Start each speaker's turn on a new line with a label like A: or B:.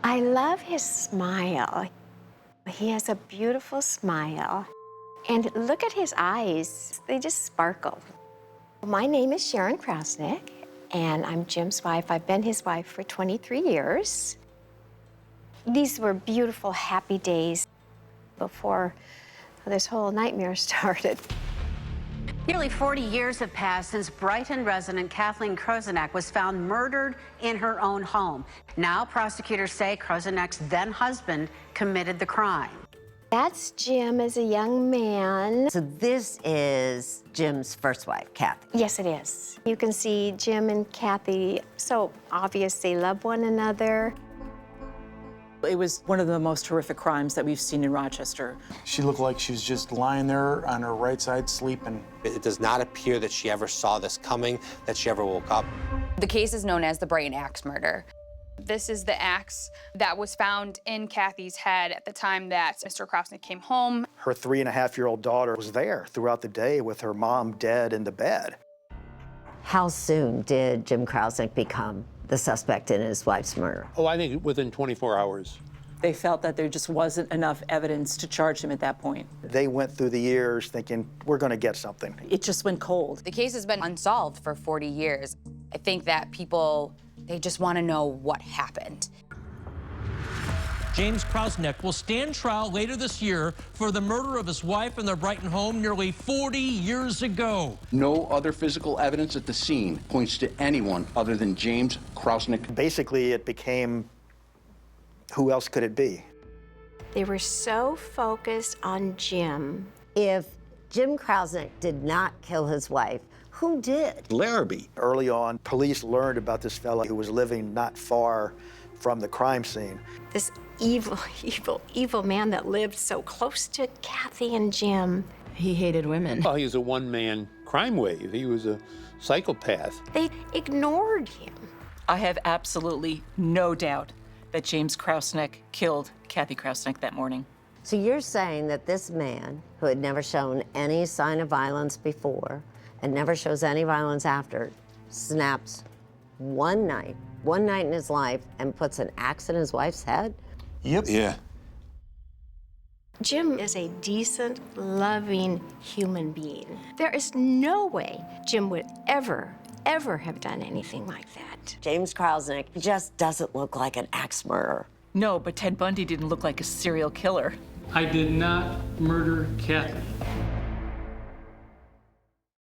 A: I love his smile. He has a beautiful smile. And look at his eyes. They just sparkle. My name is Sharon Krausnick, and I'm Jim's wife. I've been his wife for 23 years. These were beautiful, happy days before this whole nightmare started.
B: Nearly 40 years have passed since Brighton resident Kathleen Krozanek was found murdered in her own home. Now prosecutors say Krozaneck's then-husband committed the crime.
A: That's Jim as a young man.
C: So this is Jim's first wife, Kathy.
A: Yes, it is. You can see Jim and Kathy so obvious they love one another.
D: It was one of the most horrific crimes that we've seen in Rochester.
E: She looked like she was just lying there on her right side sleeping.
F: It does not appear that she ever saw this coming, that she ever woke up.
G: The case is known as the Brighton Ax Murder. This is the axe that was found in Kathy's head at the time that Mr. Krausnick came home.
H: Her 3.5-year-old daughter was there throughout the day with her mom dead in the bed.
C: How soon did Jim Krausnick become the suspect in his wife's murder?
I: Oh, I think within 24 hours.
D: They felt that there just wasn't enough evidence to charge him at that point.
H: They went through the years thinking, we're going to get something.
D: It just went cold.
G: The case has been unsolved for 40 years. I think that people, they just want to know what happened.
J: James Krausnick will stand trial later this year for the murder of his wife in their Brighton home nearly 40 years ago.
K: No other physical evidence at the scene points to anyone other than James Krausnick.
H: Basically, it became, who else could it be?
A: They were so focused on Jim.
C: If Jim Krausnick did not kill his wife, who did?
K: Larrabee.
H: Early on, police learned about this fella who was living not far from the crime scene.
A: This evil, evil, evil man that lived so close to Kathy and Jim.
L: He hated women.
I: Well, he was a one-man crime wave. He was a psychopath.
A: They ignored him.
D: I have absolutely no doubt that James Krausnick killed Kathy Krausnick that morning.
C: So you're saying that this man, who had never shown any sign of violence before and never shows any violence after, snaps one night in his life and puts an axe in his wife's head?
E: Yep.
K: Yeah.
A: Jim is a decent, loving human being. There is no way Jim would ever have done anything like that.
C: James Krausnick just doesn't look like an axe murderer.
D: No, but Ted Bundy didn't look like a serial killer.
J: I did not murder Kathy.